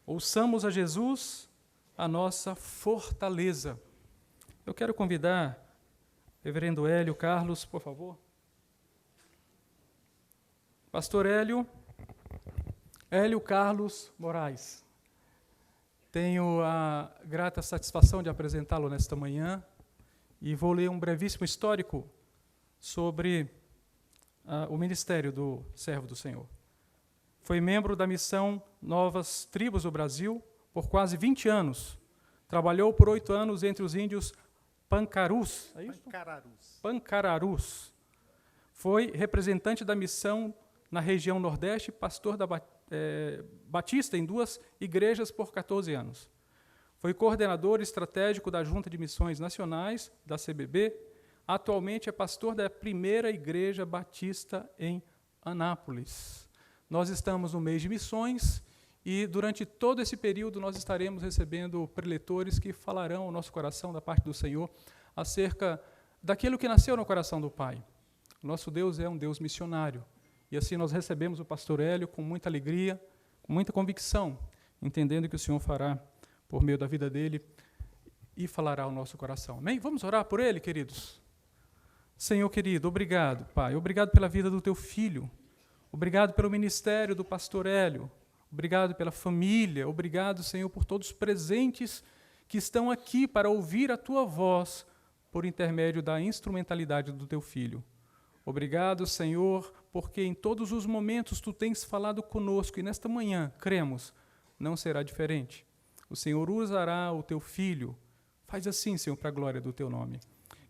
Ouçamos a Jesus, a nossa fortaleza. Eu quero convidar Reverendo Hélio Carlos, por favor. Pastor Hélio Carlos Moraes. Tenho a grata satisfação de apresentá-lo nesta manhã e vou ler um brevíssimo histórico sobre o ministério do servo do Senhor. Foi membro da missão Novas Tribos do Brasil por quase 20 anos. Trabalhou por 8 anos entre os índios Pancarus. É isso? Pancararus. Foi representante da missão na região Nordeste, pastor batista em 2 igrejas por 14 anos. Foi coordenador estratégico da Junta de Missões Nacionais, da CBB. Atualmente é pastor da primeira igreja batista em Anápolis. Nós estamos no mês de missões e, durante todo esse período, nós estaremos recebendo preletores que falarão ao nosso coração, da parte do Senhor, acerca daquilo que nasceu no coração do Pai. Nosso Deus é um Deus missionário. E assim nós recebemos o pastor Hélio com muita alegria, com muita convicção, entendendo que o Senhor fará por meio da vida dele e falará ao nosso coração. Amém? Vamos orar por ele, queridos? Senhor querido, obrigado, Pai. Obrigado pela vida do teu filho. Obrigado pelo ministério do pastor Hélio. Obrigado pela família. Obrigado, Senhor, por todos os presentes que estão aqui para ouvir a tua voz por intermédio da instrumentalidade do teu filho. Obrigado, Senhor, porque em todos os momentos tu tens falado conosco e nesta manhã, cremos, não será diferente. O Senhor usará o teu filho. Faz assim, Senhor, para a glória do teu nome.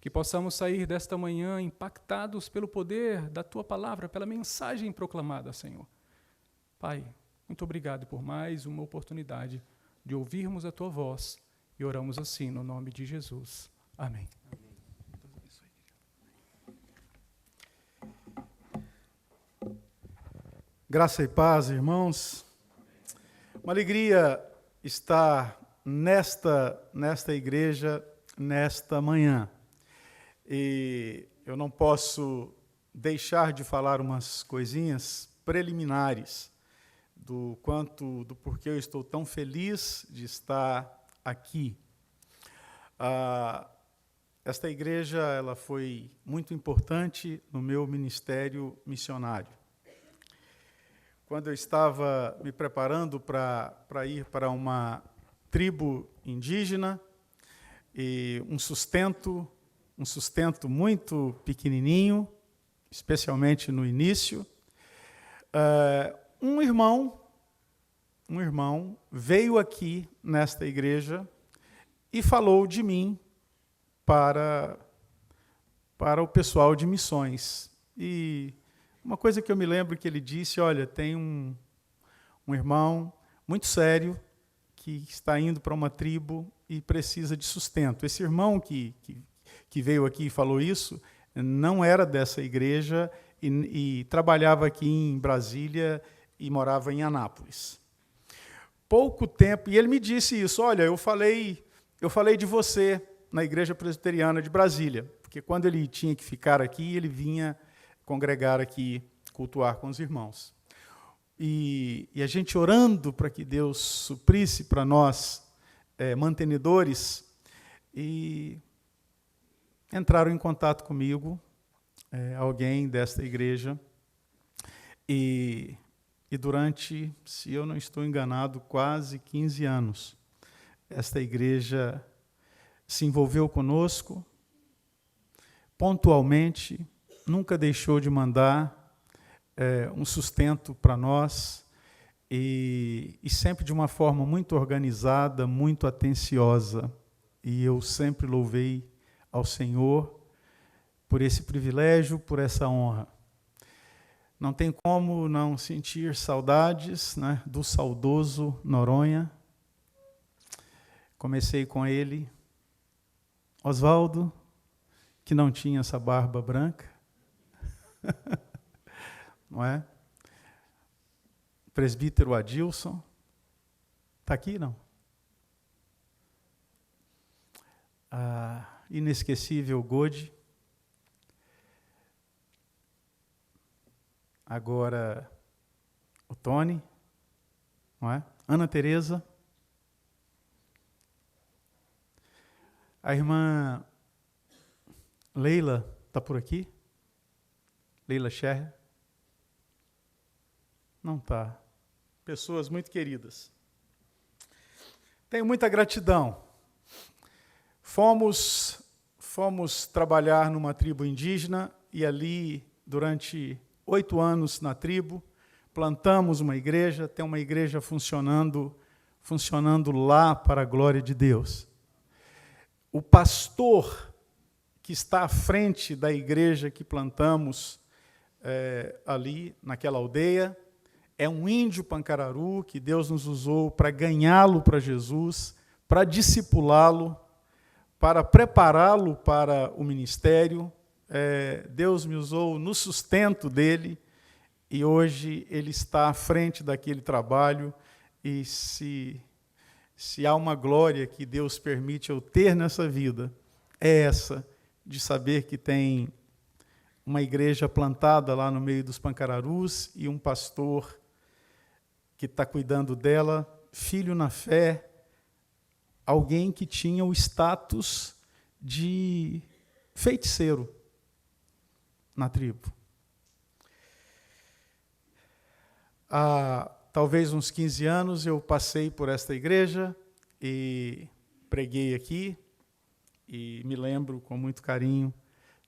Que possamos sair desta manhã impactados pelo poder da tua palavra, pela mensagem proclamada, Senhor. Pai, muito obrigado por mais uma oportunidade de ouvirmos a tua voz e oramos assim no nome de Jesus. Amém. Graça e paz, irmãos. Uma alegria estar nesta igreja, nesta manhã. E eu não posso deixar de falar umas coisinhas preliminares do porquê eu estou tão feliz de estar aqui. Esta igreja ela foi muito importante no meu ministério missionário. Quando eu estava me preparando para ir para uma tribo indígena, e um sustento muito pequenininho, especialmente no início, um irmão veio aqui nesta igreja e falou de mim para o pessoal de missões. E uma coisa que eu me lembro que ele disse, olha, tem um irmão muito sério que está indo para uma tribo e precisa de sustento. Esse irmão que veio aqui e falou isso não era dessa igreja e trabalhava aqui em Brasília e morava em Anápolis. Pouco tempo, e ele me disse isso, olha, eu falei de você na Igreja Presbiteriana de Brasília, porque quando ele tinha que ficar aqui, ele vinha congregar aqui, cultuar com os irmãos. E a gente orando para que Deus suprisse para nós mantenedores, e entraram em contato comigo, alguém desta igreja, e durante, se eu não estou enganado, quase 15 anos, esta igreja se envolveu conosco, pontualmente, nunca deixou de mandar um sustento para nós, e sempre de uma forma muito organizada, muito atenciosa. E eu sempre louvei ao Senhor por esse privilégio, por essa honra. Não tem como não sentir saudades, né, do saudoso Noronha. Comecei com ele, Oswaldo, que não tinha essa barba branca, não é? Presbítero Adilson, está aqui, não? Inesquecível Gode, agora o Tony, não é? Ana Tereza. A irmã Leila está por aqui? Leila Scherrer? Não está. Pessoas muito queridas. Tenho muita gratidão. Fomos trabalhar numa tribo indígena e ali, durante 8 anos na tribo, plantamos uma igreja, tem uma igreja funcionando lá para a glória de Deus. O pastor que está à frente da igreja que plantamos ali naquela aldeia é um índio pancararu que Deus nos usou para ganhá-lo para Jesus, para discipulá-lo, para prepará-lo para o ministério. Deus me usou no sustento dele e hoje ele está à frente daquele trabalho e se há uma glória que Deus permite eu ter nessa vida, é essa, de saber que tem uma igreja plantada lá no meio dos pancararus e um pastor que está cuidando dela, filho na fé, alguém que tinha o status de feiticeiro na tribo. Há talvez uns 15 anos eu passei por esta igreja e preguei aqui, e me lembro com muito carinho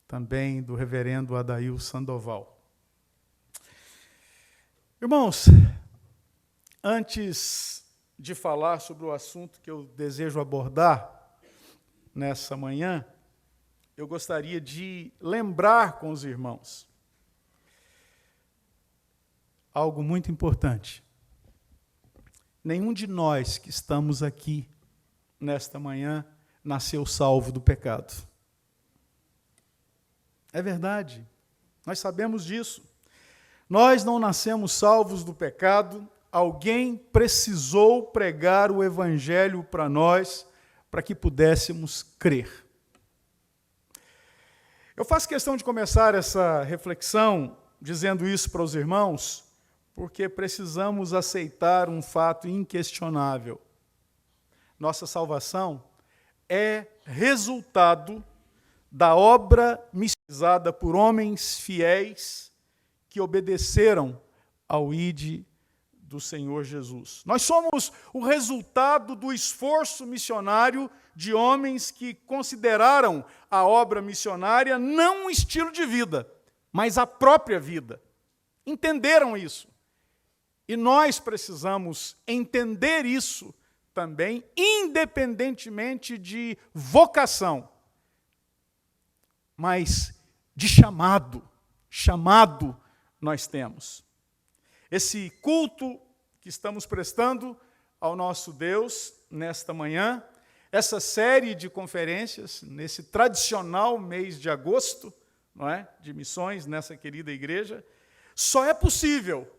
também do reverendo Adail Sandoval. Irmãos, antes de falar sobre o assunto que eu desejo abordar nessa manhã, eu gostaria de lembrar com os irmãos algo muito importante. Nenhum de nós que estamos aqui nesta manhã nasceu salvo do pecado. É verdade, nós sabemos disso. Nós não nascemos salvos do pecado. Alguém precisou pregar o evangelho para nós, para que pudéssemos crer. Eu faço questão de começar essa reflexão dizendo isso para os irmãos, porque precisamos aceitar um fato inquestionável. Nossa salvação é resultado da obra missionizada por homens fiéis que obedeceram ao ID do Senhor Jesus. Nós somos o resultado do esforço missionário de homens que consideraram a obra missionária não um estilo de vida, mas a própria vida. Entenderam isso. E nós precisamos entender isso também, independentemente de vocação, mas de chamado nós temos. Esse culto que estamos prestando ao nosso Deus nesta manhã, essa série de conferências, nesse tradicional mês de agosto, não é, de missões nessa querida igreja, só é possível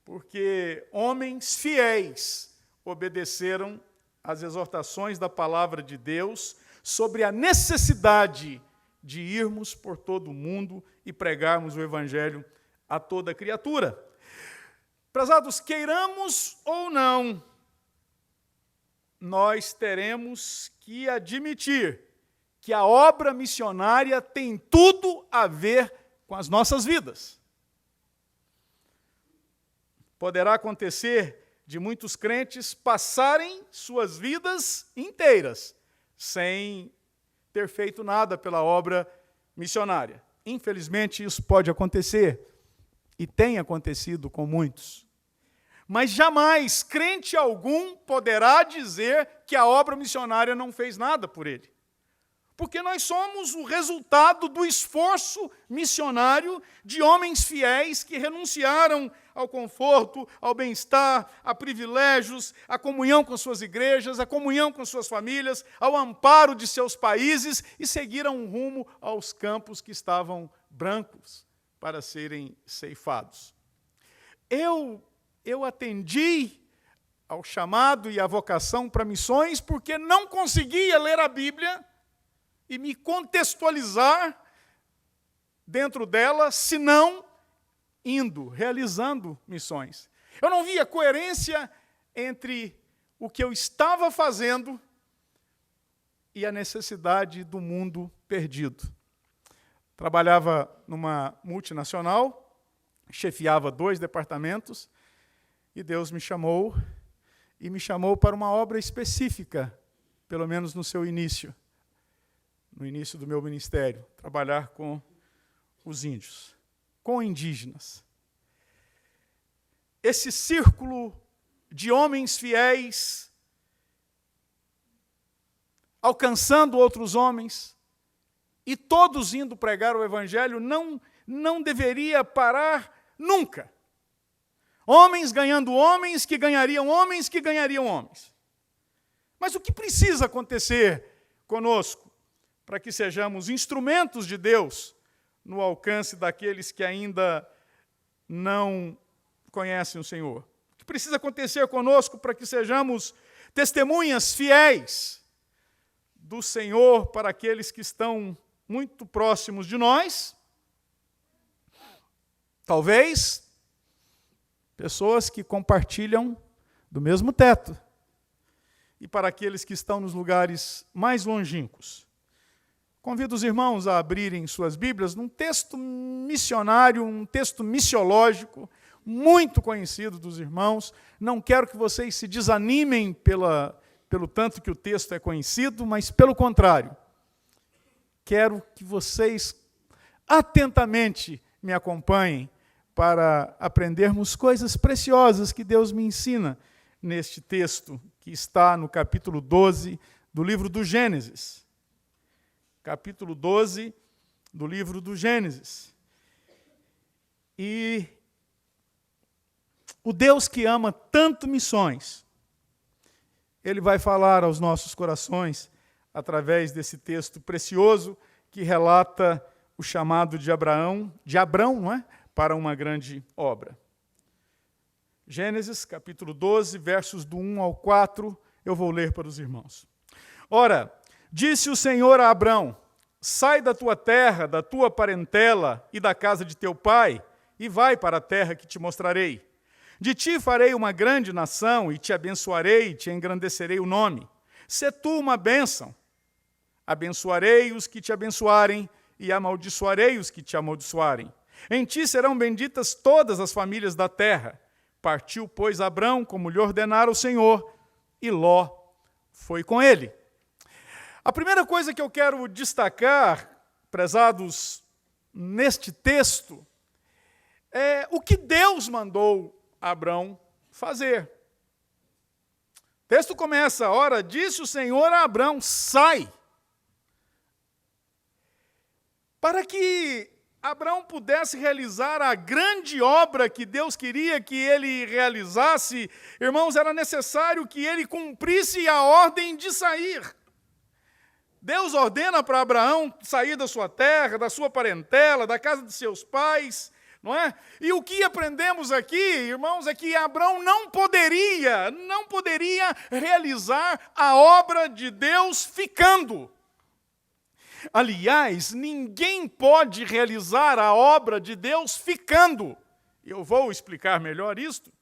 porque homens fiéis obedeceram às exortações da palavra de Deus sobre a necessidade de irmos por todo o mundo e pregarmos o evangelho a toda criatura. Prezados, queiramos ou não, nós teremos que admitir que a obra missionária tem tudo a ver com as nossas vidas. Poderá acontecer de muitos crentes passarem suas vidas inteiras sem ter feito nada pela obra missionária. Infelizmente, isso pode acontecer, e tem acontecido com muitos. Mas jamais crente algum poderá dizer que a obra missionária não fez nada por ele. Porque nós somos o resultado do esforço missionário de homens fiéis que renunciaram ao conforto, ao bem-estar, a privilégios, à comunhão com suas igrejas, à comunhão com suas famílias, ao amparo de seus países e seguiram um rumo aos campos que estavam brancos para serem ceifados. Eu atendi ao chamado e à vocação para missões porque não conseguia ler a Bíblia e me contextualizar dentro dela, senão realizando missões. Eu não via coerência entre o que eu estava fazendo e a necessidade do mundo perdido. Trabalhava numa multinacional, chefiava 2 departamentos, e Deus me chamou para uma obra específica, pelo menos no seu início, no início do meu ministério, trabalhar com os índios, com indígenas. Esse círculo de homens fiéis, alcançando outros homens, e todos indo pregar o Evangelho, não deveria parar nunca. Homens ganhando homens, que ganhariam homens, que ganhariam homens. Mas o que precisa acontecer conosco para que sejamos instrumentos de Deus no alcance daqueles que ainda não conhecem o Senhor? O que precisa acontecer conosco para que sejamos testemunhas fiéis do Senhor para aqueles que estão muito próximos de nós? Talvez pessoas que compartilham do mesmo teto. E para aqueles que estão nos lugares mais longínquos. Convido os irmãos a abrirem suas Bíblias num texto missionário, um texto missiológico, muito conhecido dos irmãos. Não quero que vocês se desanimem pelo tanto que o texto é conhecido, mas pelo contrário. Quero que vocês atentamente me acompanhem para aprendermos coisas preciosas que Deus me ensina neste texto, que está no capítulo 12 do livro do Gênesis. Capítulo 12 do livro do Gênesis. E o Deus que ama tanto missões, Ele vai falar aos nossos corações através desse texto precioso que relata o chamado de Abrão, não é? Para uma grande obra. Gênesis, capítulo 12, versos do 1 ao 4, eu vou ler para os irmãos. Ora, disse o Senhor a Abrão: sai da tua terra, da tua parentela e da casa de teu pai, e vai para a terra que te mostrarei. De ti farei uma grande nação, e te abençoarei, e te engrandecerei o nome. Sê tu uma bênção. Abençoarei os que te abençoarem, e amaldiçoarei os que te amaldiçoarem. Em ti serão benditas todas as famílias da terra. Partiu, pois, Abrão, como lhe ordenara o Senhor, e Ló foi com ele. A primeira coisa que eu quero destacar, prezados, neste texto, é o que Deus mandou Abrão fazer. O texto começa: ora, disse o Senhor a Abrão, sai. Para que Abrão pudesse realizar a grande obra que Deus queria que ele realizasse, irmãos, era necessário que ele cumprisse a ordem de sair. Deus ordena para Abraão sair da sua terra, da sua parentela, da casa de seus pais, não é? E o que aprendemos aqui, irmãos, é que Abrão não poderia realizar a obra de Deus ficando. Aliás, ninguém pode realizar a obra de Deus ficando. Eu vou explicar melhor isto.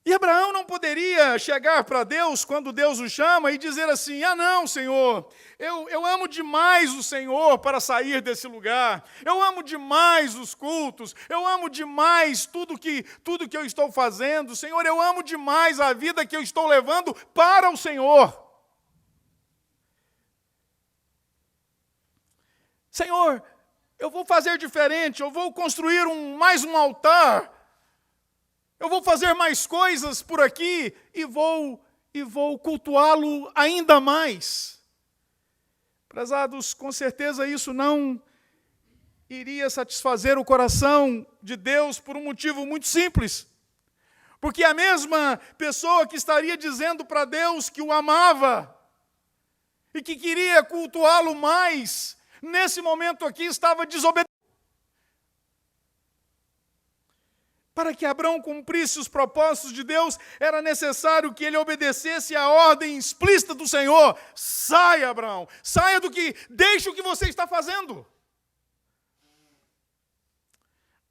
E Abraão não poderia chegar para Deus quando Deus o chama e dizer assim: ah não, Senhor, eu amo demais o Senhor para sair desse lugar. Eu amo demais os cultos. Eu amo demais tudo que eu estou fazendo. Senhor, eu amo demais a vida que eu estou levando para o Senhor. Senhor, eu vou fazer diferente, eu vou construir mais um altar, eu vou fazer mais coisas por aqui e vou cultuá-lo ainda mais. Prezados, com certeza isso não iria satisfazer o coração de Deus por um motivo muito simples. Porque a mesma pessoa que estaria dizendo para Deus que o amava e que queria cultuá-lo mais, nesse momento aqui estava desobedecendo. Para que Abrão cumprisse os propósitos de Deus, era necessário que ele obedecesse à ordem explícita do Senhor. Saia, Abrão, deixe o que você está fazendo.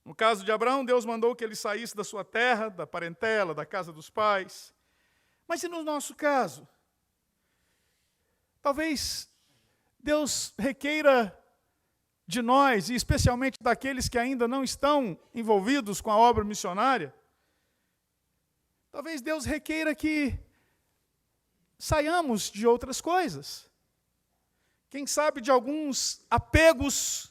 No caso de Abraão, Deus mandou que ele saísse da sua terra, da parentela, da casa dos pais. Mas e no nosso caso? Talvez Deus requeira de nós, e especialmente daqueles que ainda não estão envolvidos com a obra missionária, talvez Deus requeira que saiamos de outras coisas. Quem sabe de alguns apegos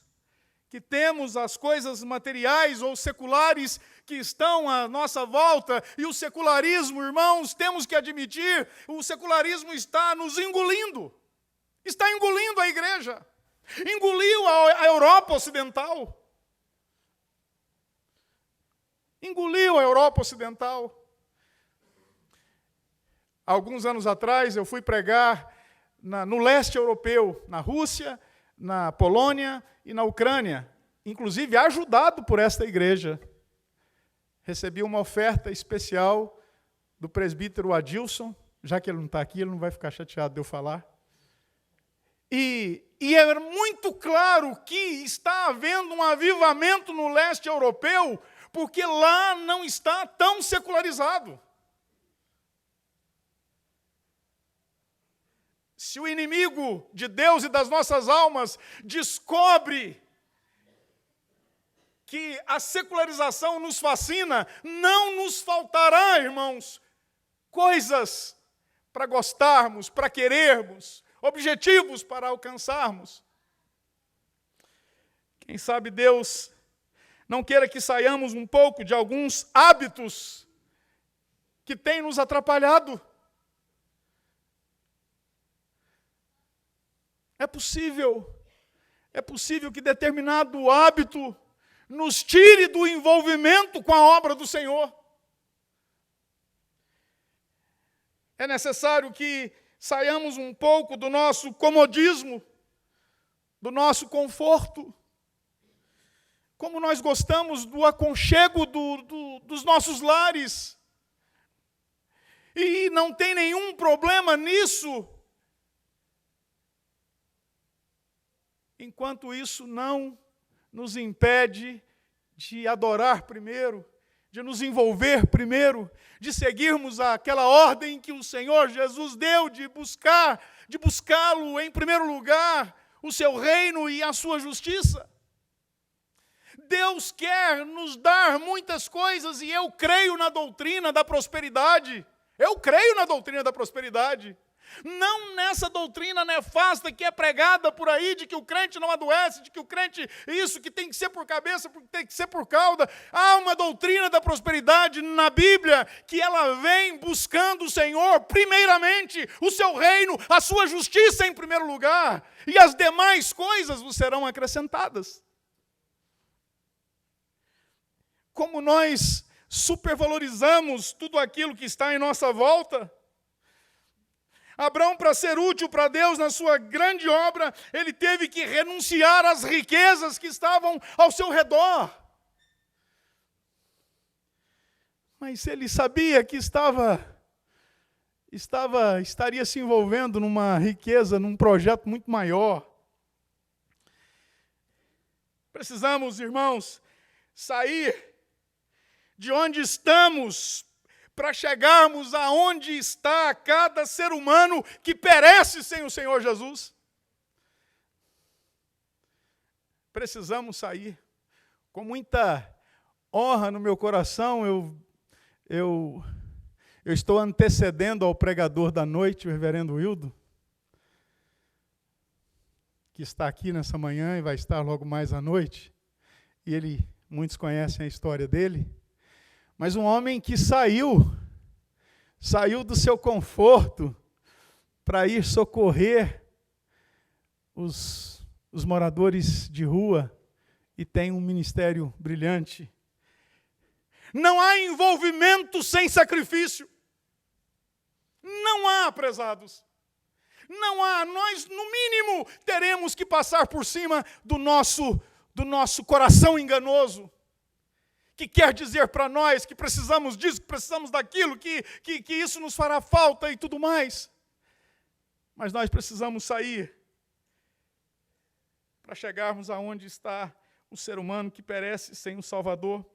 que temos às coisas materiais ou seculares que estão à nossa volta. E o secularismo, irmãos, temos que admitir, o secularismo está nos engolindo. Está engolindo a igreja. Engoliu a Europa Ocidental. Engoliu a Europa Ocidental. Alguns anos atrás, eu fui pregar no leste europeu, na Rússia, na Polônia e na Ucrânia, inclusive ajudado por esta igreja. Recebi uma oferta especial do presbítero Adilson, já que ele não está aqui, ele não vai ficar chateado de eu falar. E é muito claro que está havendo um avivamento no leste europeu, porque lá não está tão secularizado. Se o inimigo de Deus e das nossas almas descobre que a secularização nos fascina, não nos faltará, irmãos, coisas para gostarmos, para querermos, objetivos para alcançarmos. Quem sabe Deus não queira que saiamos um pouco de alguns hábitos que têm nos atrapalhado. É possível que determinado hábito nos tire do envolvimento com a obra do Senhor. É necessário que saiamos um pouco do nosso comodismo, do nosso conforto. Como nós gostamos do aconchego dos nossos lares. E não tem nenhum problema nisso, enquanto isso não nos impede de adorar primeiro, de nos envolver primeiro, de seguirmos aquela ordem que o Senhor Jesus deu de buscá-lo em primeiro lugar, o seu reino e a sua justiça. Deus quer nos dar muitas coisas e eu creio na doutrina da prosperidade. Eu creio na doutrina da prosperidade. Não nessa doutrina nefasta que é pregada por aí, de que o crente não adoece, de que o crente, isso, que tem que ser por cabeça, tem que ser por cauda. Há uma doutrina da prosperidade na Bíblia, que ela vem buscando o Senhor, primeiramente, o seu reino, a sua justiça em primeiro lugar, e as demais coisas vos serão acrescentadas. Como nós supervalorizamos tudo aquilo que está em nossa volta. Abraão, para ser útil para Deus na sua grande obra, ele teve que renunciar às riquezas que estavam ao seu redor. Mas ele sabia que estaria se envolvendo numa riqueza, num projeto muito maior. Precisamos, irmãos, sair de onde estamos para chegarmos aonde está cada ser humano que perece sem o Senhor Jesus. Precisamos sair. Com muita honra no meu coração, eu estou antecedendo ao pregador da noite, o reverendo Wildo, que está aqui nessa manhã e vai estar logo mais à noite. E muitos conhecem a história dele. Mas um homem que saiu do seu conforto para ir socorrer os moradores de rua e tem um ministério brilhante. Não há envolvimento sem sacrifício. Não há, prezados. Não há. Nós, no mínimo, teremos que passar por cima do nosso coração enganoso, que quer dizer para nós que precisamos disso, que precisamos daquilo, que isso nos fará falta e tudo mais. Mas nós precisamos sair para chegarmos aonde está o ser humano que perece sem um Salvador.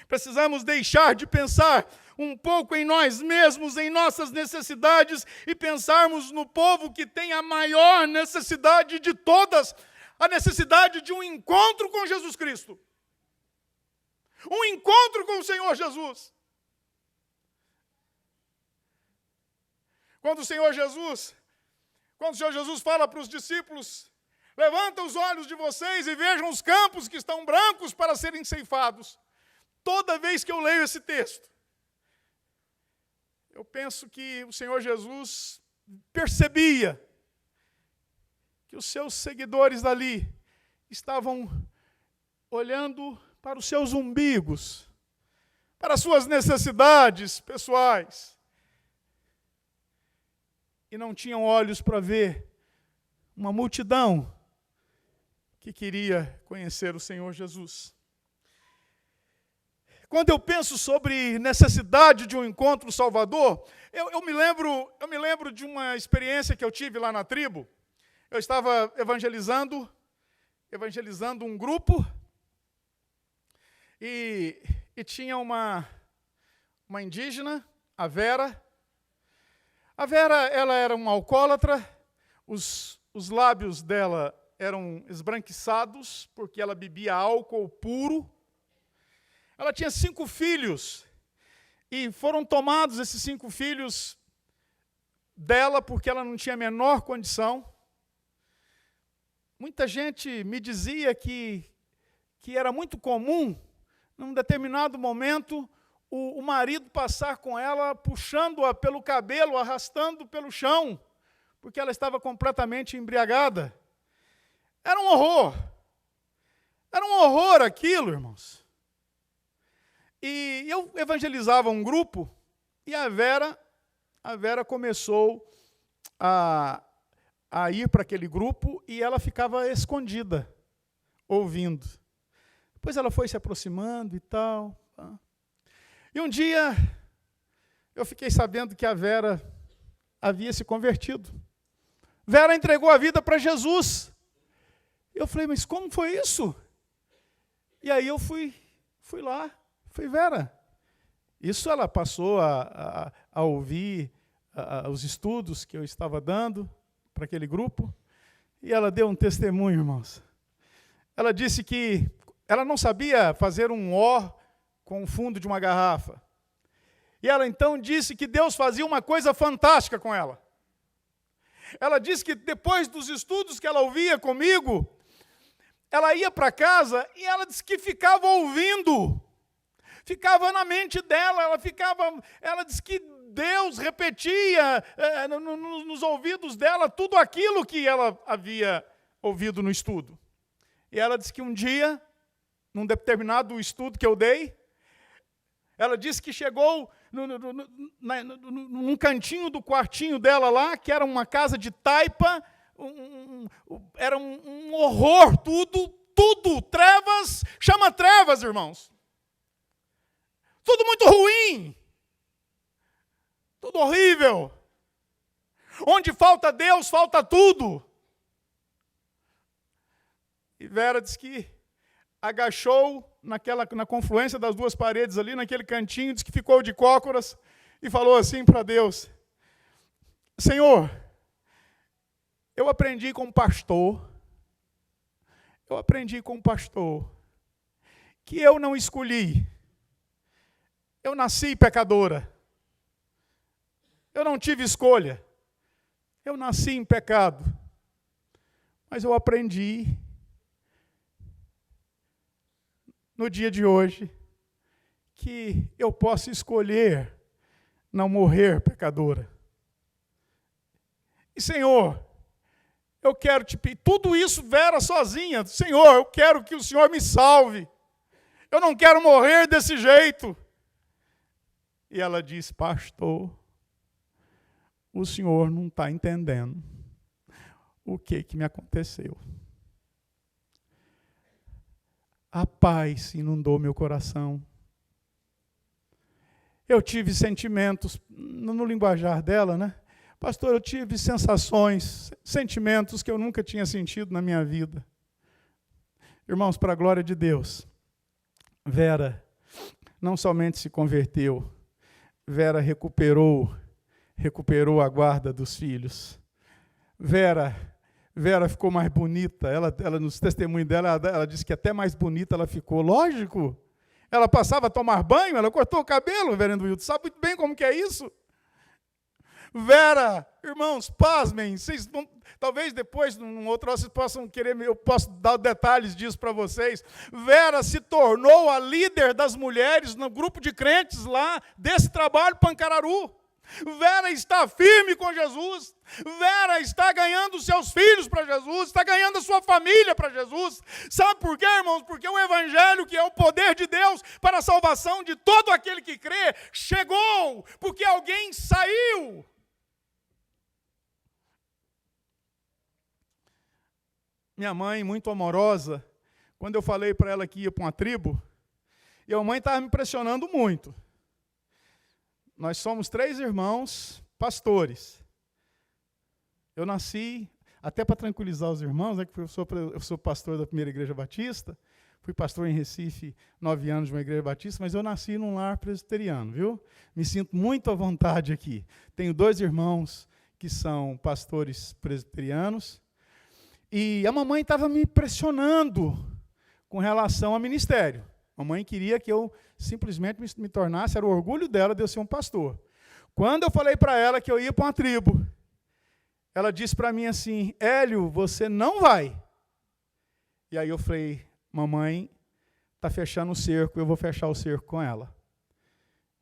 Precisamos deixar de pensar um pouco em nós mesmos, em nossas necessidades, e pensarmos no povo que tem a maior necessidade de todas, a necessidade de um encontro com Jesus Cristo. Um encontro com o Senhor Jesus. Quando o Senhor Jesus fala para os discípulos: levanta os olhos de vocês e vejam os campos que estão brancos para serem ceifados. Toda vez que eu leio esse texto, eu penso que o Senhor Jesus percebia que os seus seguidores dali estavam olhando para os seus umbigos, para as suas necessidades pessoais, e não tinham olhos para ver uma multidão que queria conhecer o Senhor Jesus. Quando eu penso sobre necessidade de um encontro Salvador, eu me lembro de uma experiência que eu tive lá na tribo. Eu estava evangelizando um grupo, e tinha uma indígena, a Vera. A Vera, ela era uma alcoólatra, os lábios dela eram esbranquiçados, porque ela bebia álcool puro. Ela tinha 5 filhos, e foram tomados esses 5 filhos dela, porque ela não tinha a menor condição. Muita gente me dizia que era muito comum, num determinado momento, o marido passar com ela, puxando-a pelo cabelo, arrastando pelo chão, porque ela estava completamente embriagada. Era um horror. Era um horror aquilo, irmãos. E eu evangelizava um grupo, e a Vera começou a ir para aquele grupo, e ela ficava escondida, ouvindo. Depois ela foi se aproximando e tal. E um dia, eu fiquei sabendo que a Vera havia se convertido. Vera entregou a vida para Jesus. Eu falei, mas como foi isso? E aí eu fui lá. Foi Vera. Isso ela passou a ouvir os estudos que eu estava dando para aquele grupo, e ela deu um testemunho, irmãos. Ela disse que ela não sabia fazer um O com o fundo de uma garrafa. E ela então disse que Deus fazia uma coisa fantástica com ela. Ela disse que depois dos estudos que ela ouvia comigo, ela ia para casa e ela disse que ficava ouvindo. Ficava na mente dela, ela disse que Deus repetia nos ouvidos dela tudo aquilo que ela havia ouvido no estudo. E ela disse que um dia, num determinado estudo que eu dei, ela disse que chegou num cantinho do quartinho dela lá, que era uma casa de taipa, era um horror, tudo, trevas, chama trevas, irmãos. Tudo muito ruim. Tudo horrível. Onde falta Deus, falta tudo. E Vera disse que agachou na confluência das duas paredes ali, naquele cantinho, disse que ficou de cócoras e falou assim para Deus: Senhor, eu aprendi com um pastor que eu não escolhi. Eu nasci pecadora. Eu não tive escolha. Eu nasci em pecado. Mas eu aprendi no dia de hoje que eu posso escolher não morrer pecadora. E, Senhor, eu quero te pedir, tudo isso Vera sozinha, Senhor, eu quero que o Senhor me salve. Eu não quero morrer desse jeito. E ela disse: pastor, o senhor não está entendendo o que me aconteceu. A paz inundou meu coração. Eu tive sentimentos, no linguajar dela, né? Pastor, eu tive sensações, sentimentos que eu nunca tinha sentido na minha vida. Irmãos, para a glória de Deus, Vera não somente se converteu, Vera recuperou a guarda dos filhos. Vera ficou mais bonita. Ela nos testemunhos dela, ela disse que até mais bonita ela ficou. Lógico. Ela passava a tomar banho, ela cortou o cabelo, reverendo Wilton. Sabe muito bem como que é isso? Vera, irmãos, pasmem. Vocês vão, talvez depois, num outro vocês possam querer, eu posso dar detalhes disso para vocês. Vera se tornou a líder das mulheres no grupo de crentes lá desse trabalho Pancararu. Vera está firme com Jesus. Vera está ganhando seus filhos para Jesus, está ganhando a sua família para Jesus. Sabe por quê, irmãos? Porque o Evangelho, que é o poder de Deus para a salvação de todo aquele que crê, chegou, porque alguém saiu. Minha mãe, muito amorosa, quando eu falei para ela que ia para uma tribo, e a mãe estava me impressionando muito. Nós somos 3 irmãos pastores. Eu nasci, até para tranquilizar os irmãos, né, que eu sou pastor da primeira igreja batista, fui pastor em Recife 9 anos de uma igreja batista, mas eu nasci num lar presbiteriano, viu? Me sinto muito à vontade aqui. Tenho 2 irmãos que são pastores presbiterianos, e a mamãe estava me pressionando com relação ao ministério. A mamãe queria que eu simplesmente me tornasse, era o orgulho dela de eu ser um pastor. Quando eu falei para ela que eu ia para uma tribo, ela disse para mim assim: Hélio, você não vai. E aí eu falei: mamãe, está fechando o cerco, eu vou fechar o cerco com ela.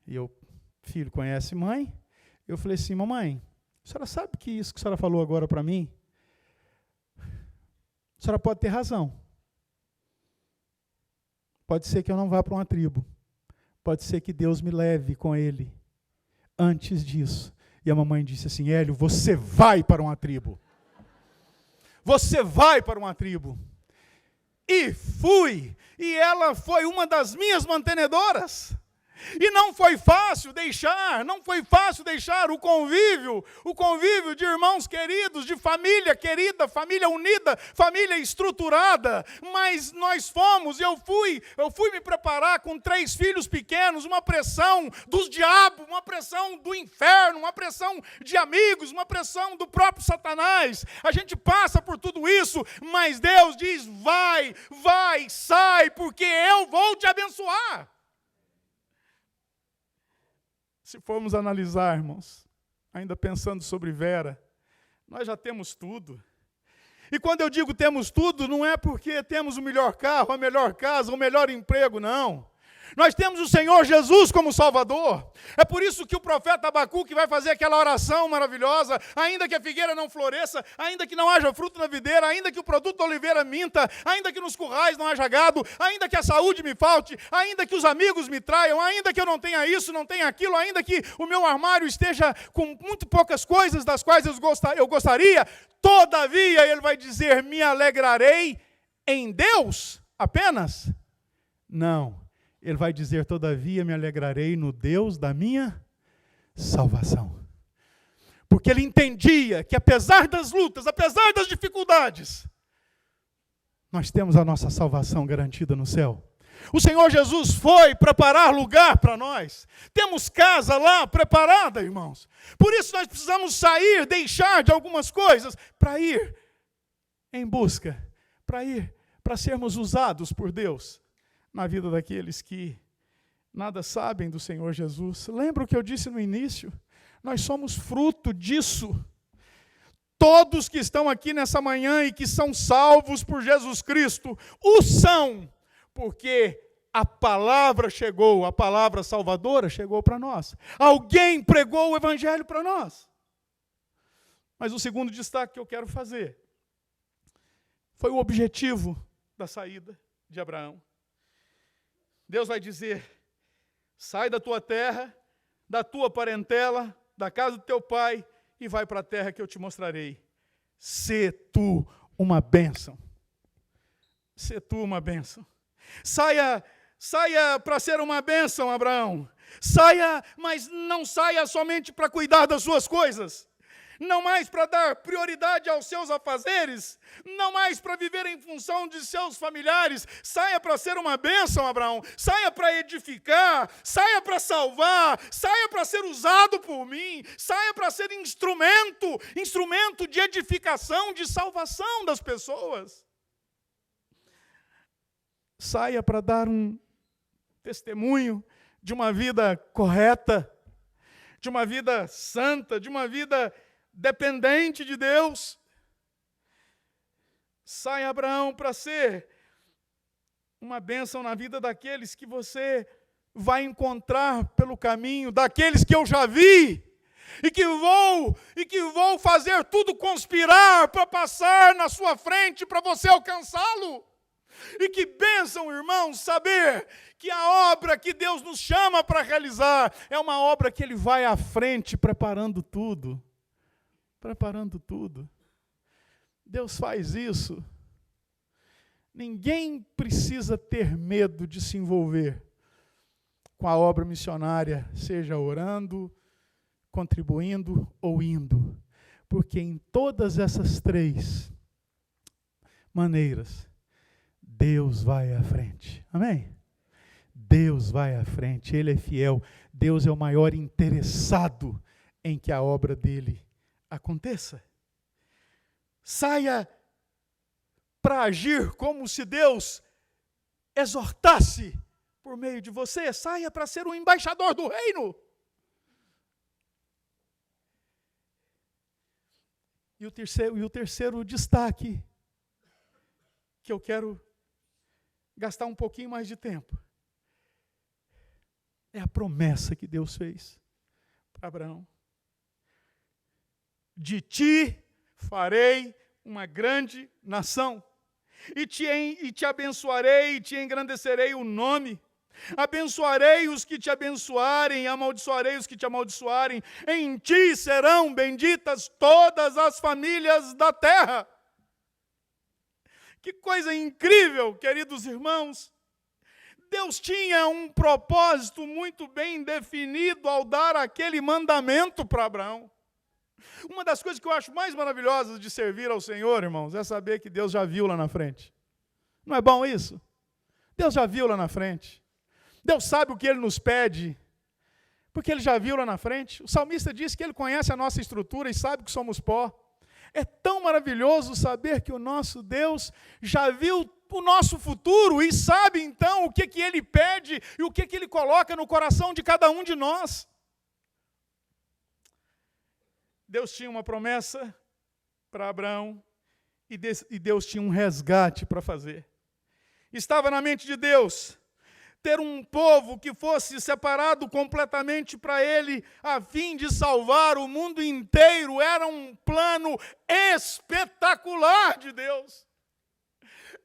E eu, filho, conhece mãe? Eu falei assim: mamãe, a senhora sabe que isso que a senhora falou agora para mim? A senhora pode ter razão. Pode ser que eu não vá para uma tribo. Pode ser que Deus me leve com ele antes disso. E a mamãe disse assim: Hélio, você vai para uma tribo. Você vai para uma tribo. E fui. E ela foi uma das minhas mantenedoras. E não foi fácil deixar o convívio de irmãos queridos, de família querida, família unida, família estruturada, mas nós fomos, eu fui me preparar com 3 filhos pequenos, uma pressão dos diabos, uma pressão do inferno, uma pressão de amigos, uma pressão do próprio Satanás. A gente passa por tudo isso, mas Deus diz: vai, sai, porque eu vou te abençoar. Se formos analisar, irmãos, ainda pensando sobre Vera, nós já temos tudo. E quando eu digo temos tudo, não é porque temos o melhor carro, a melhor casa, o melhor emprego, não. Nós temos o Senhor Jesus como Salvador. É por isso que o profeta Abacuque vai fazer aquela oração maravilhosa: ainda que a figueira não floresça, ainda que não haja fruto na videira, ainda que o produto da oliveira minta, ainda que nos currais não haja gado, ainda que a saúde me falte, ainda que os amigos me traiam, ainda que eu não tenha isso, não tenha aquilo, ainda que o meu armário esteja com muito poucas coisas das quais eu gostaria, todavia, ele vai dizer: me alegrarei em Deus apenas? Não. Ele vai dizer: todavia me alegrarei no Deus da minha salvação. Porque ele entendia que apesar das lutas, apesar das dificuldades, nós temos a nossa salvação garantida no céu. O Senhor Jesus foi preparar lugar para nós. Temos casa lá preparada, irmãos. Por isso nós precisamos sair, deixar de algumas coisas para ir em busca, para sermos usados por Deus na vida daqueles que nada sabem do Senhor Jesus. Lembra o que eu disse no início? Nós somos fruto disso. Todos que estão aqui nessa manhã e que são salvos por Jesus Cristo, o são, porque a palavra chegou, a palavra salvadora chegou para nós. Alguém pregou o Evangelho para nós. Mas o segundo destaque que eu quero fazer foi o objetivo da saída de Abraão. Deus vai dizer: sai da tua terra, da tua parentela, da casa do teu pai, e vai para a terra que eu te mostrarei. Sê tu uma bênção. Sê tu uma bênção. Saia para ser uma bênção, Abraão. Saia, mas não saia somente para cuidar das suas coisas. não mais para dar prioridade aos seus afazeres, não mais para viver em função de seus familiares. Saia para ser uma bênção, Abraão. Saia para edificar, saia para salvar, saia para ser usado por mim, saia para ser instrumento de edificação, de salvação das pessoas. Saia para dar um testemunho de uma vida correta, de uma vida santa, de uma vida dependente de Deus. Saia, Abraão, para ser uma bênção na vida daqueles que você vai encontrar pelo caminho, daqueles que eu já vi, e que vou fazer tudo conspirar para passar na sua frente, para você alcançá-lo. E que bênção, irmãos, saber que a obra que Deus nos chama para realizar é uma obra que Ele vai à frente, preparando tudo. Preparando tudo. Deus faz isso. Ninguém precisa ter medo de se envolver com a obra missionária, seja orando, contribuindo ou indo. Porque em todas essas três maneiras, Deus vai à frente. Amém? Deus vai à frente, Ele é fiel. Deus é o maior interessado em que a obra dele aconteça. Saia para agir como se Deus exortasse por meio de você. Saia para ser um embaixador do reino. E o terceiro destaque que eu quero gastar um pouquinho mais de tempo é a promessa que Deus fez para Abraão. De ti farei uma grande nação, e te abençoarei, e te engrandecerei o nome. Abençoarei os que te abençoarem, e amaldiçoarei os que te amaldiçoarem. Em ti serão benditas todas as famílias da terra. Que coisa incrível, queridos irmãos. Deus tinha um propósito muito bem definido ao dar aquele mandamento para Abraão. Uma das coisas que eu acho mais maravilhosas de servir ao Senhor, irmãos, é saber que Deus já viu lá na frente. Não é bom isso? Deus já viu lá na frente. Deus sabe o que Ele nos pede, porque Ele já viu lá na frente. O salmista diz que Ele conhece a nossa estrutura e sabe que somos pó. É tão maravilhoso saber que o nosso Deus já viu o nosso futuro e sabe então o que Ele pede e o que Ele coloca no coração de cada um de nós. Deus tinha uma promessa para Abraão e Deus tinha um resgate para fazer. Estava na mente de Deus ter um povo que fosse separado completamente para Ele, a fim de salvar o mundo inteiro. Era um plano espetacular de Deus.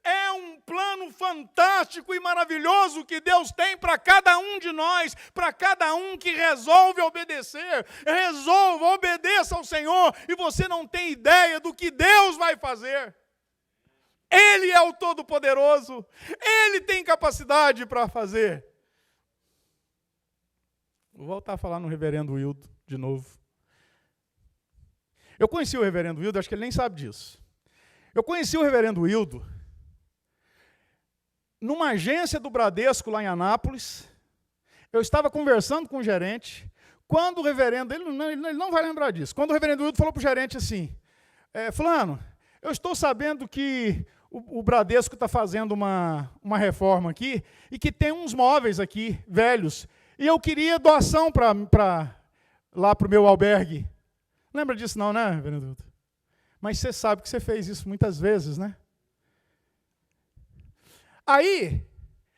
É um plano fantástico e maravilhoso que Deus tem para cada um de nós, para cada um que resolve obedecer. Resolva, obedeça ao Senhor, e você não tem ideia do que Deus vai fazer. Ele é o Todo-Poderoso, Ele tem capacidade para fazer. Vou voltar a falar no reverendo Wildo de novo. Eu conheci o reverendo Wildo, acho que ele nem sabe disso. Eu conheci o reverendo Wildo numa agência do Bradesco lá em Anápolis. Eu estava conversando com o gerente, quando o reverendo, ele não vai lembrar disso, quando o reverendo Wildo falou para o gerente assim, fulano, eu estou sabendo que o Bradesco está fazendo uma reforma aqui, e que tem uns móveis aqui, velhos, e eu queria doação lá para o meu albergue. Lembra disso não, né, reverendo Wildo? Mas você sabe que você fez isso muitas vezes, né? Aí,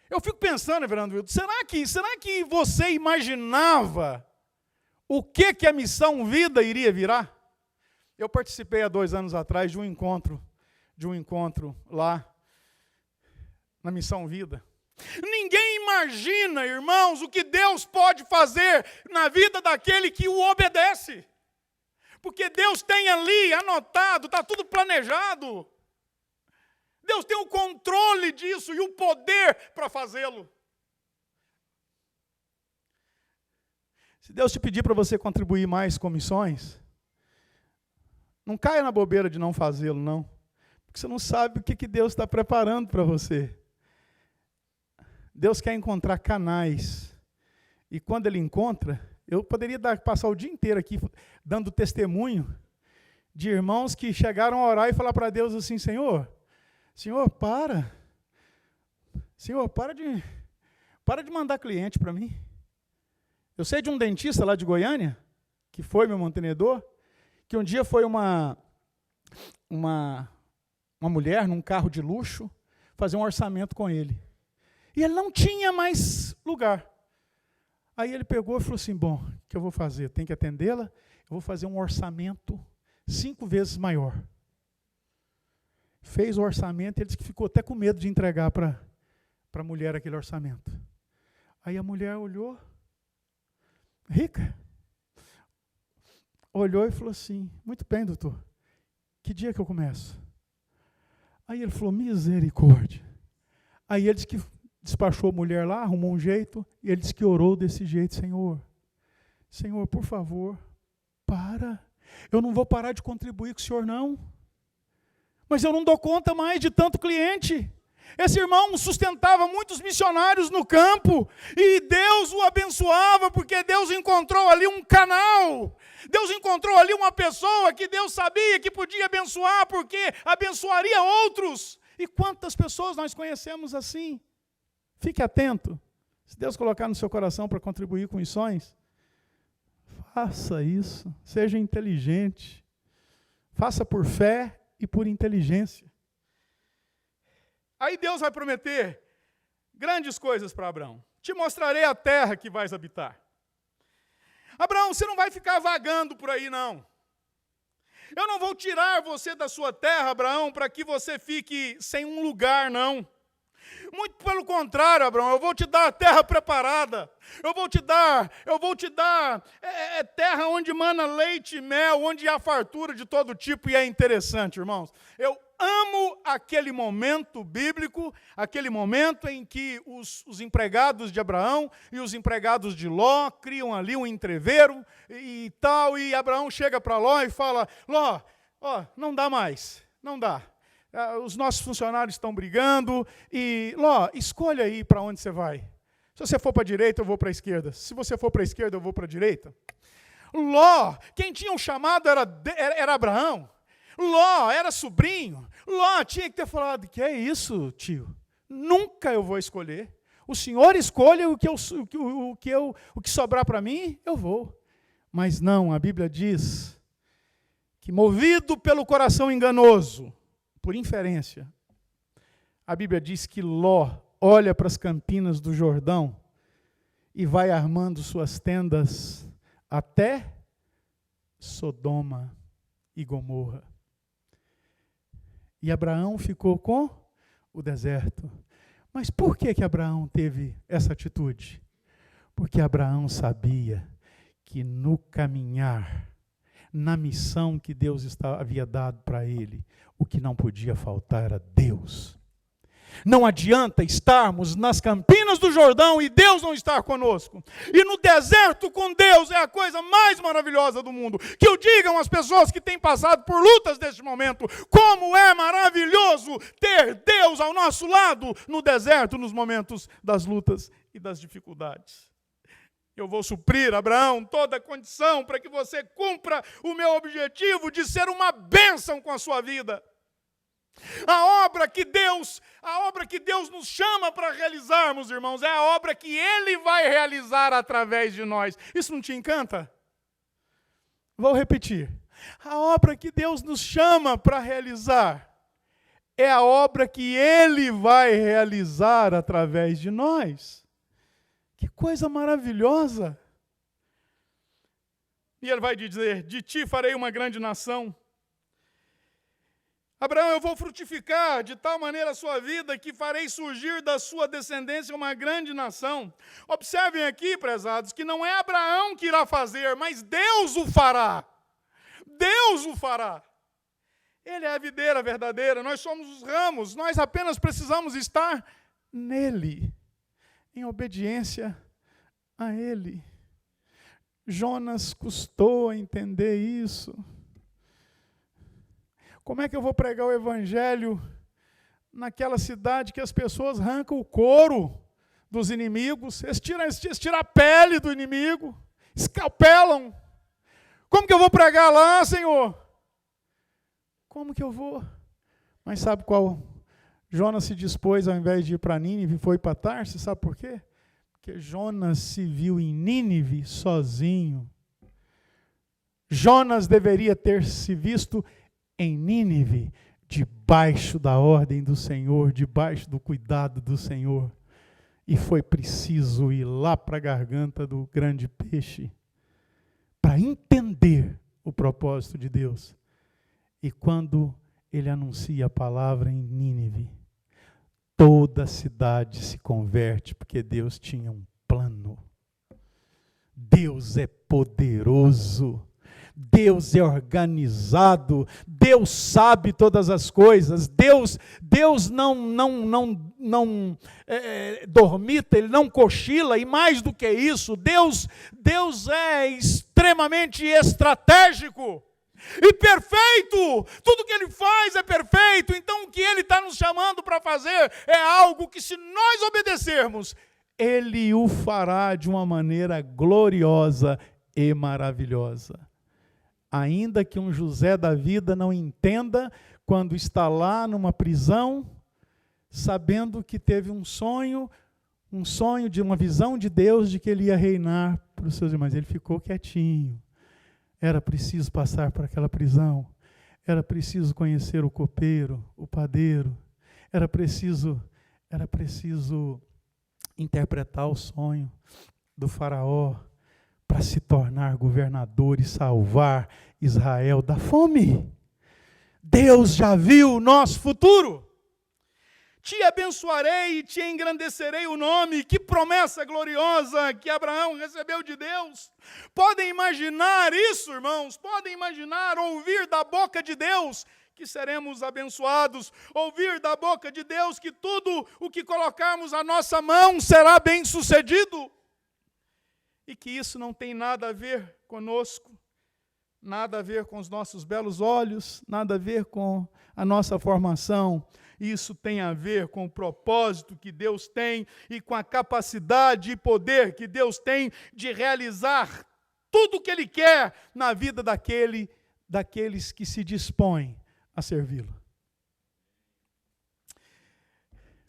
eu fico pensando, reverendo Wildo, será que você imaginava o que a Missão Vida iria virar? Eu participei há 2 anos atrás de um encontro lá na Missão Vida. Ninguém imagina, irmãos, o que Deus pode fazer na vida daquele que o obedece. Porque Deus tem ali anotado, está tudo planejado. Deus tem o controle disso e o poder para fazê-lo. Se Deus te pedir para você contribuir mais com missões, Não caia na bobeira de não fazê-lo, não. Porque você não sabe o que Deus está preparando para você. Deus quer encontrar canais. E quando Ele encontra, eu poderia passar o dia inteiro aqui dando testemunho de irmãos que chegaram a orar e falar para Deus assim, Senhor, para de mandar cliente para mim. Eu sei de um dentista lá de Goiânia, que foi meu mantenedor, que um dia foi uma mulher num carro de luxo fazer um orçamento com ele. E ele não tinha mais lugar. Aí ele pegou e falou assim, bom, o que eu vou fazer? Tem que atendê-la, eu vou fazer um orçamento 5 vezes maior. Fez o orçamento e ele disse que ficou até com medo de entregar para a mulher aquele orçamento. Aí a mulher olhou, rica, olhou e falou assim, muito bem, doutor, que dia que eu começo? Aí ele falou, misericórdia. Aí ele disse que despachou a mulher lá, arrumou um jeito, e ele disse que orou desse jeito, Senhor, por favor, eu não vou parar de contribuir com o senhor, não. Mas eu não dou conta mais de tanto cliente. Esse irmão sustentava muitos missionários no campo, e Deus o abençoava, porque Deus encontrou ali um canal. Deus encontrou ali uma pessoa que Deus sabia que podia abençoar, porque abençoaria outros. E quantas pessoas nós conhecemos assim? Fique atento. Se Deus colocar no seu coração para contribuir com missões, faça isso. Seja inteligente. Faça por fé e por inteligência. Aí Deus vai prometer grandes coisas para Abraão. Te mostrarei a terra que vais habitar. Abraão, você não vai ficar vagando por aí, não. Eu não vou tirar você da sua terra, Abraão, para que você fique sem um lugar, não. Muito pelo contrário, Abraão, eu vou te dar a terra preparada. Eu vou te dar terra onde mana leite e mel, onde há fartura de todo tipo. E é interessante, irmãos. Eu amo aquele momento bíblico, aquele momento em que os empregados de Abraão e os empregados de Ló criam ali um entrevero e tal. E Abraão chega para Ló e fala, Ló, não dá mais, não dá. Os nossos funcionários estão brigando, e Ló, escolha aí para onde você vai. Se você for para a direita, eu vou para a esquerda. Se você for para a esquerda, eu vou para a direita. Ló, quem tinha um chamado era Abraão. Ló era sobrinho. Ló tinha que ter falado, que é isso, tio? Nunca eu vou escolher. O senhor escolha o que sobrar para mim, eu vou. Mas não, a Bíblia diz que movido pelo coração enganoso, por inferência, a Bíblia diz que Ló olha para as campinas do Jordão e vai armando suas tendas até Sodoma e Gomorra. E Abraão ficou com o deserto. Mas por que Abraão teve essa atitude? Porque Abraão sabia que no caminhar, na missão que Deus havia dado para ele, o que não podia faltar era Deus. Não adianta estarmos nas campinas do Jordão e Deus não estar conosco. E no deserto com Deus é a coisa mais maravilhosa do mundo. Que o digam as pessoas que têm passado por lutas deste momento, como é maravilhoso ter Deus ao nosso lado no deserto, nos momentos das lutas e das dificuldades. Eu vou suprir, Abraão, toda a condição para que você cumpra o meu objetivo de ser uma bênção com a sua vida. A obra que Deus nos chama para realizarmos, irmãos, é a obra que Ele vai realizar através de nós. Isso não te encanta? Vou repetir. A obra que Deus nos chama para realizar é a obra que Ele vai realizar através de nós. Que coisa maravilhosa! E Ele vai dizer, de ti farei uma grande nação. Abraão, eu vou frutificar de tal maneira a sua vida que farei surgir da sua descendência uma grande nação. Observem aqui, prezados, que não é Abraão que irá fazer, mas Deus o fará. Deus o fará. Ele é a videira verdadeira, nós somos os ramos, nós apenas precisamos estar nele, em obediência a Ele. Jonas custou a entender isso. Como é que eu vou pregar o evangelho naquela cidade que as pessoas arrancam o couro dos inimigos, eles tiram a pele do inimigo, escalpelam? Como que eu vou pregar lá, Senhor? Como que eu vou? Mas sabe qual? Jonas se dispôs, ao invés de ir para Nínive, foi para Tarsis, sabe por quê? Porque Jonas se viu em Nínive sozinho. Jonas deveria ter se visto em Nínive, debaixo da ordem do Senhor, debaixo do cuidado do Senhor. E foi preciso ir lá para a garganta do grande peixe para entender o propósito de Deus. E quando ele anuncia a palavra em Nínive, toda a cidade se converte, porque Deus tinha um plano. Deus é poderoso. Deus é organizado, Deus sabe todas as coisas, Deus não dormita, Ele não cochila, e mais do que isso, Deus é extremamente estratégico e perfeito. Tudo que Ele faz é perfeito. Então o que Ele está nos chamando para fazer é algo que, se nós obedecermos, Ele o fará de uma maneira gloriosa e maravilhosa. Ainda que um José da vida não entenda, quando está lá numa prisão, sabendo que teve um sonho de uma visão de Deus de que ele ia reinar para os seus irmãos. Ele ficou quietinho. Era preciso passar por aquela prisão. Era preciso conhecer o copeiro, o padeiro. Era preciso interpretar o sonho do faraó, para se tornar governador e salvar Israel da fome. Deus já viu o nosso futuro. Te abençoarei e te engrandecerei o nome. Que promessa gloriosa que Abraão recebeu de Deus. Podem imaginar isso, irmãos? Podem imaginar ouvir da boca de Deus que seremos abençoados? Ouvir da boca de Deus que tudo o que colocarmos à nossa mão será bem sucedido? E que isso não tem nada a ver conosco, nada a ver com os nossos belos olhos, nada a ver com a nossa formação. Isso tem a ver com o propósito que Deus tem e com a capacidade e poder que Deus tem de realizar tudo o que Ele quer na vida daqueles que se dispõem a servi-lo.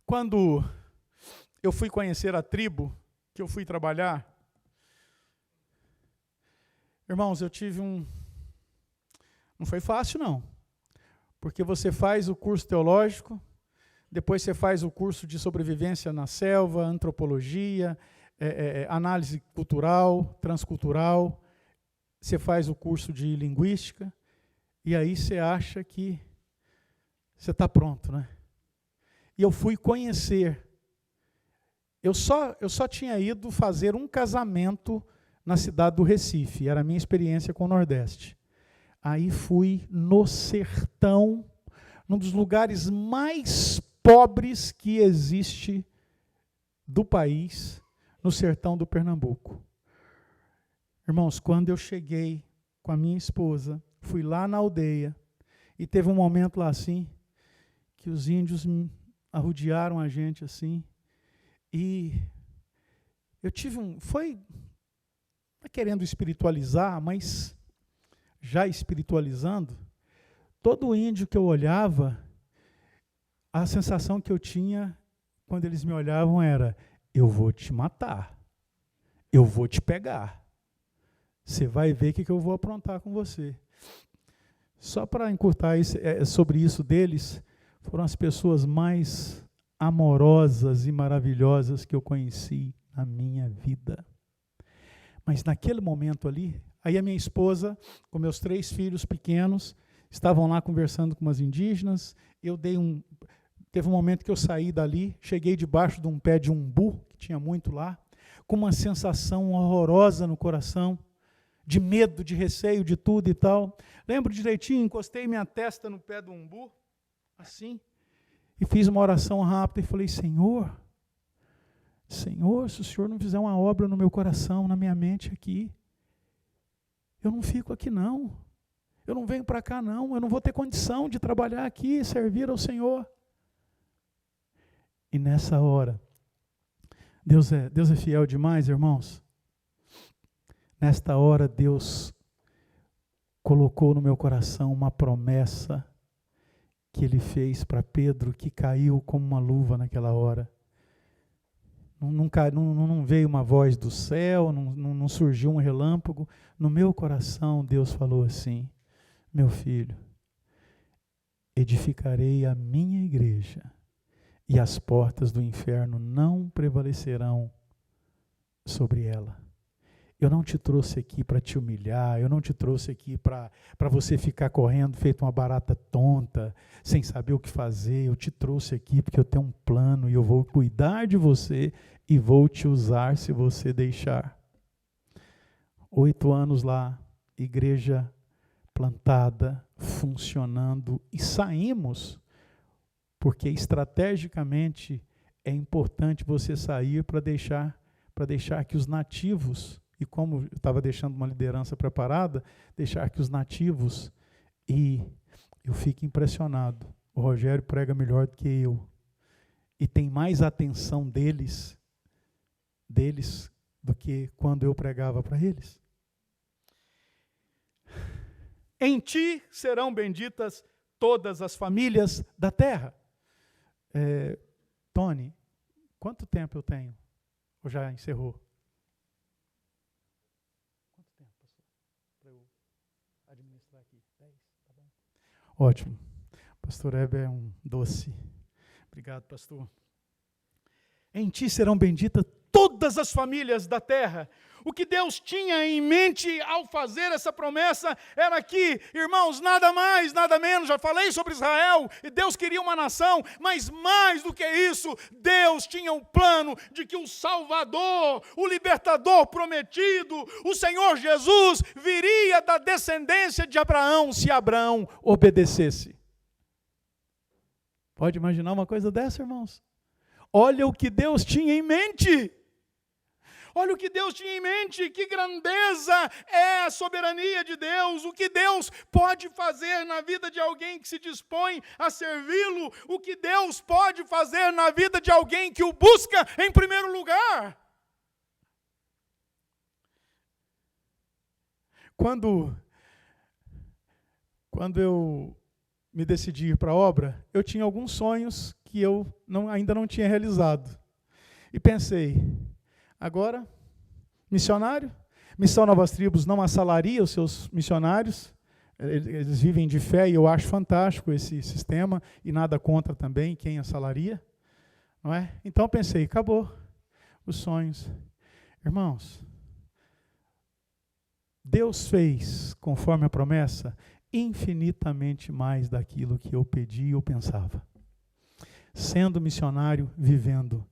Quando eu fui conhecer a tribo que eu fui trabalhar, irmãos, eu tive não foi fácil não, porque você faz o curso teológico, depois você faz o curso de sobrevivência na selva, antropologia, análise cultural, transcultural, você faz o curso de linguística, e aí você acha que você está pronto, né? E eu fui conhecer, eu só tinha ido fazer um casamento na cidade do Recife, era a minha experiência com o Nordeste. Aí fui no sertão, num dos lugares mais pobres que existe do país, no sertão do Pernambuco. Irmãos, quando eu cheguei com a minha esposa, fui lá na aldeia, e teve um momento lá assim, que os índios arrodearam a gente assim, e eu tive foi querendo espiritualizar, mas já espiritualizando, todo índio que eu olhava, a sensação que eu tinha quando eles me olhavam era: eu vou te matar, eu vou te pegar, você vai ver o que eu vou aprontar com você. Só para encurtar sobre isso deles, foram as pessoas mais amorosas e maravilhosas que eu conheci na minha vida. Mas naquele momento ali, aí a minha esposa, com meus 3 filhos pequenos, estavam lá conversando com umas indígenas. Teve um momento que eu saí dali, cheguei debaixo de um pé de umbu, que tinha muito lá, com uma sensação horrorosa no coração, de medo, de receio, de tudo e tal. Lembro direitinho, encostei minha testa no pé do umbu, assim, e fiz uma oração rápida e falei: Senhor, se o Senhor não fizer uma obra no meu coração, na minha mente aqui, eu não fico aqui não. Eu não venho para cá não, eu não vou ter condição de trabalhar aqui e servir ao Senhor. E nessa hora, Deus é fiel demais, irmãos. Nesta hora, Deus colocou no meu coração uma promessa que Ele fez para Pedro, que caiu como uma luva naquela hora. Não veio uma voz do céu, não surgiu um relâmpago. No meu coração, Deus falou assim: meu filho, edificarei a minha igreja, e as portas do inferno não prevalecerão sobre ela. Eu não te trouxe aqui para te humilhar, eu não te trouxe aqui para você ficar correndo feito uma barata tonta, sem saber o que fazer. Eu te trouxe aqui porque eu tenho um plano e eu vou cuidar de você e vou te usar se você deixar. 8 anos lá, igreja plantada, funcionando, e saímos, porque estrategicamente é importante você sair para deixar que os nativos, e como eu estava deixando uma liderança preparada, deixar que os nativos, e eu fico impressionado, o Rogério prega melhor do que eu, e tem mais atenção deles do que quando eu pregava para eles. Em ti serão benditas todas as famílias da terra. Tony, quanto tempo eu tenho? Ou já encerrou? Quanto tempo, pastor? Para eu administrar aqui? 10, tá bom? Ótimo. Pastor Heber é um doce. Obrigado, pastor. Em ti serão benditas todas as famílias da terra. O que Deus tinha em mente ao fazer essa promessa era que, irmãos, nada mais, nada menos, já falei sobre Israel, e Deus queria uma nação, mas mais do que isso, Deus tinha um plano de que o Salvador, o libertador prometido, o Senhor Jesus, viria da descendência de Abraão, se Abraão obedecesse. Pode imaginar uma coisa dessa, irmãos? Olha o que Deus tinha em mente. Olha o que Deus tinha em mente, que grandeza é a soberania de Deus, o que Deus pode fazer na vida de alguém que se dispõe a servi-lo, o que Deus pode fazer na vida de alguém que o busca em primeiro lugar. Quando eu me decidi ir para a obra, eu tinha alguns sonhos que eu ainda não tinha realizado. E pensei, agora, missionário, Missão Novas Tribos não assalaria os seus missionários, eles vivem de fé e eu acho fantástico esse sistema, e nada contra também quem assalaria, não é? Então pensei, acabou os sonhos. Irmãos, Deus fez, conforme a promessa, infinitamente mais daquilo que eu pedi ou pensava. Sendo missionário, vivendo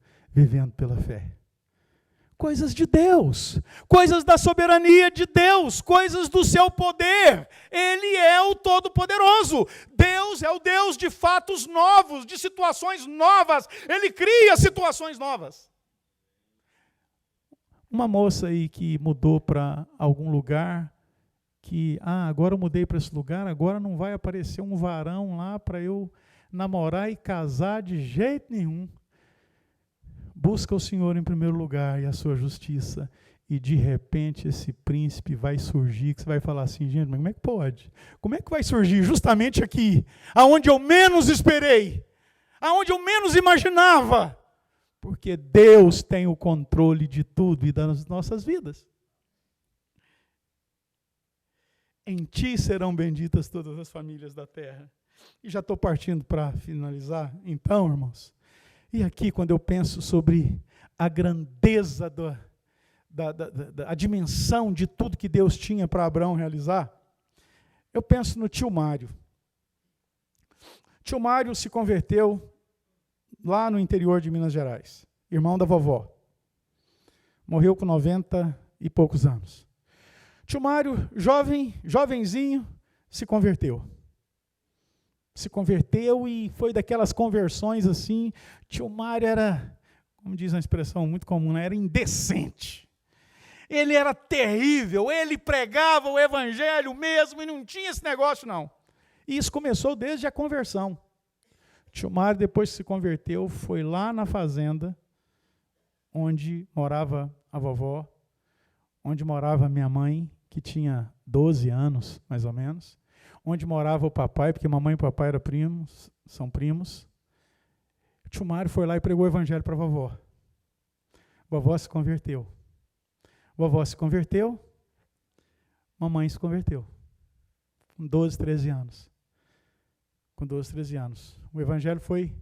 pela fé. Coisas de Deus, coisas da soberania de Deus, coisas do seu poder. Ele é o Todo-Poderoso. Deus é o Deus de fatos novos, de situações novas. Ele cria situações novas. Uma moça aí que mudou para algum lugar, que, agora eu mudei para esse lugar, agora não vai aparecer um varão lá para eu namorar e casar de jeito nenhum. Busca o Senhor em primeiro lugar e a sua justiça, e de repente esse príncipe vai surgir, que você vai falar assim, gente, mas como é que pode? Como é que vai surgir justamente aqui, aonde eu menos esperei, aonde eu menos imaginava? Porque Deus tem o controle de tudo e das nossas vidas. Em ti serão benditas todas as famílias da terra. E já estou partindo para finalizar. Então, irmãos, e aqui quando eu penso sobre a grandeza a dimensão de tudo que Deus tinha para Abraão realizar, eu penso no tio Mário. Tio Mário se converteu lá no interior de Minas Gerais, irmão da vovó. Morreu com 90 e poucos anos. Tio Mário, jovenzinho, se converteu. Se converteu e foi daquelas conversões assim. Tio Mário era, como diz uma expressão muito comum, era indecente. Ele era terrível, ele pregava o evangelho mesmo e não tinha esse negócio não. E isso começou desde a conversão. O tio Mário, depois que se converteu, foi lá na fazenda, onde morava a vovó, onde morava minha mãe, que tinha 12 anos, mais ou menos, onde morava o papai, porque mamãe e papai eram primos, são primos. O tio Mário foi lá e pregou o evangelho para a vovó. Vovó se converteu. Vovó se converteu, mamãe se converteu. Com 12, 13 anos. Com 12, 13 anos. O evangelho foi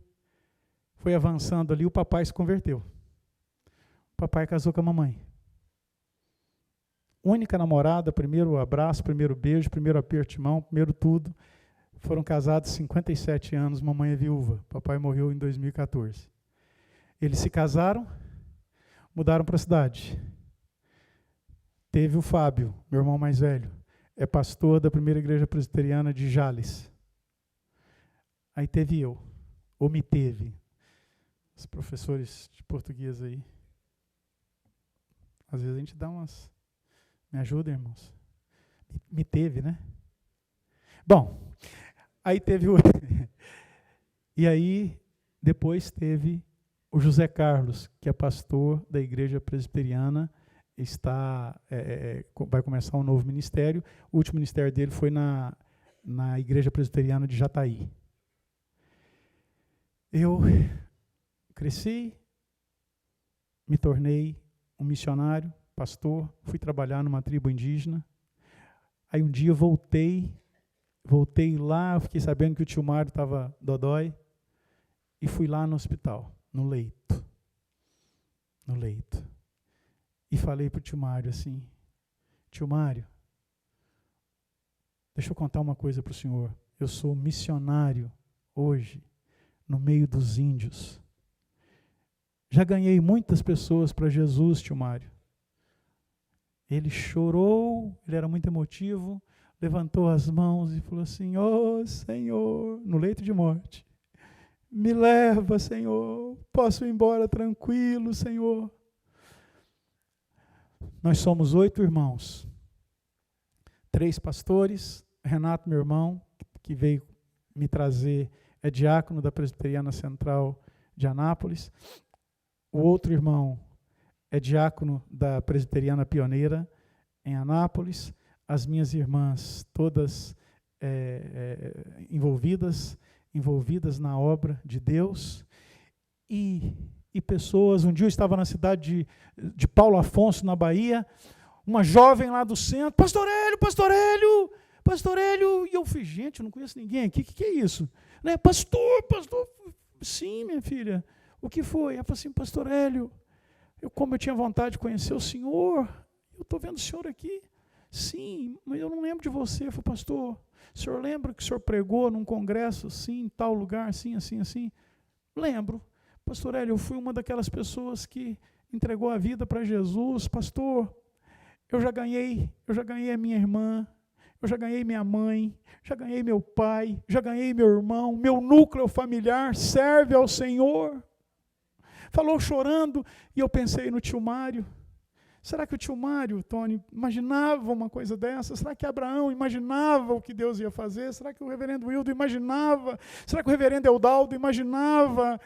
avançando ali, o papai se converteu. O papai casou com a mamãe. Única namorada, primeiro abraço, primeiro beijo, primeiro aperto de mão, primeiro tudo. Foram casados 57 anos, mamãe é viúva. Papai morreu em 2014. Eles se casaram, mudaram para a cidade. Teve o Fábio, meu irmão mais velho, é pastor da primeira igreja presbiteriana de Jales. Aí teve eu, ou me teve. Os professores de português aí. Às vezes a gente dá umas... Me ajuda, irmãos? Me teve, né? Bom, aí teve o... E aí, depois teve o José Carlos, que é pastor da igreja presbiteriana, vai começar um novo ministério. O último ministério dele foi na igreja presbiteriana de Jataí. Eu cresci, me tornei um missionário, pastor, fui trabalhar numa tribo indígena. Aí um dia voltei lá, fiquei sabendo que o tio Mário estava dodói, e fui lá no hospital, no leito. E falei para o tio Mário assim, tio Mário, deixa eu contar uma coisa para o senhor. Eu sou missionário hoje, no meio dos índios. Já ganhei muitas pessoas para Jesus, tio Mário. Ele chorou, ele era muito emotivo, levantou as mãos e falou assim, Senhor, no leito de morte, me leva, Senhor, posso ir embora tranquilo, Senhor. Nós somos 8 irmãos, 3 pastores, Renato, meu irmão, que veio me trazer, é diácono da Presbiteriana Central de Anápolis. O outro irmão é diácono da Presbiteriana Pioneira, em Anápolis. As minhas irmãs, todas envolvidas na obra de Deus. E pessoas, um dia eu estava na cidade de Paulo Afonso, na Bahia, uma jovem lá do centro, Pastor Hélio, e eu falei, gente, eu não conheço ninguém aqui, o que é isso? Né? Pastor, sim, minha filha, o que foi? Ela falou assim, Pastor Hélio, como eu tinha vontade de conhecer o senhor, eu estou vendo o senhor aqui, sim, mas eu não lembro de você. Eu falei, pastor, o senhor lembra que o senhor pregou num congresso, assim, em tal lugar, assim? Lembro. Pastor Hélio, eu fui uma daquelas pessoas que entregou a vida para Jesus. Pastor, eu já ganhei a minha irmã, eu já ganhei minha mãe, já ganhei meu pai, já ganhei meu irmão, meu núcleo familiar serve ao Senhor. Falou chorando, e eu pensei no tio Mário. Será que o tio Mário, Tony, imaginava uma coisa dessa? Será que Abraão imaginava o que Deus ia fazer? Será que o reverendo Wildo imaginava? Será que o reverendo Eudaldo imaginava?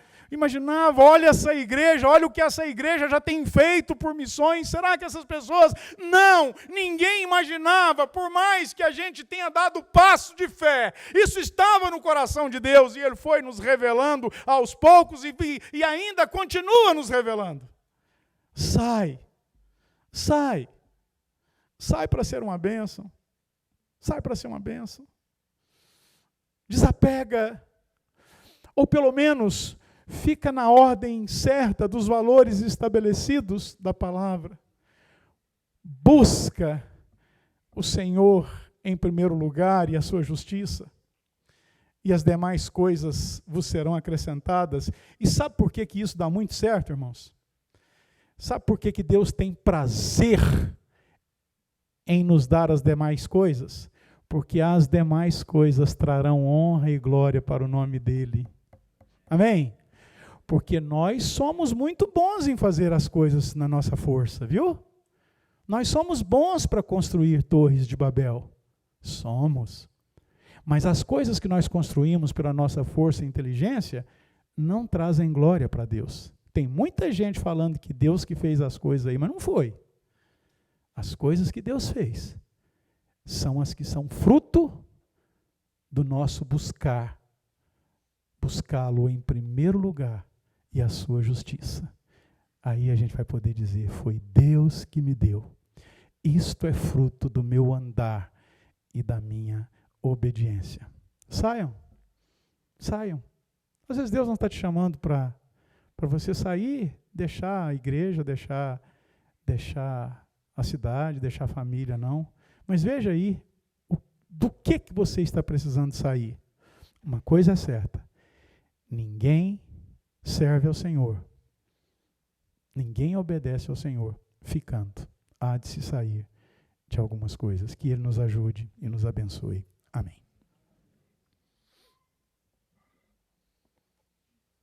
Olha essa igreja, olha o que essa igreja já tem feito por missões. Será que essas pessoas... Não, ninguém imaginava, por mais que a gente tenha dado passo de fé. Isso estava no coração de Deus, e Ele foi nos revelando aos poucos, e ainda continua nos revelando. Sai para ser uma bênção. Sai para ser uma bênção. Desapega, ou pelo menos fica na ordem certa dos valores estabelecidos da palavra. Busca o Senhor em primeiro lugar e a sua justiça, e as demais coisas vos serão acrescentadas. E sabe por que isso dá muito certo, irmãos? Sabe por que Deus tem prazer em nos dar as demais coisas? Porque as demais coisas trarão honra e glória para o nome dEle. Amém? Porque nós somos muito bons em fazer as coisas na nossa força, viu? Nós somos bons para construir torres de Babel. Somos. Mas as coisas que nós construímos pela nossa força e inteligência não trazem glória para Deus. Tem muita gente falando que Deus que fez as coisas aí, mas não foi. As coisas que Deus fez são as que são fruto do nosso buscar. Buscá-lo em primeiro lugar e a sua justiça. Aí a gente vai poder dizer, foi Deus que me deu. Isto é fruto do meu andar e da minha obediência. Saiam. Saiam. Às vezes Deus não está te chamando para você sair, deixar a igreja, deixar a cidade, deixar a família, não. Mas veja aí, do que você está precisando sair. Uma coisa é certa, ninguém serve ao Senhor, ninguém obedece ao Senhor ficando. Há de se sair de algumas coisas. Que Ele nos ajude e nos abençoe. Amém.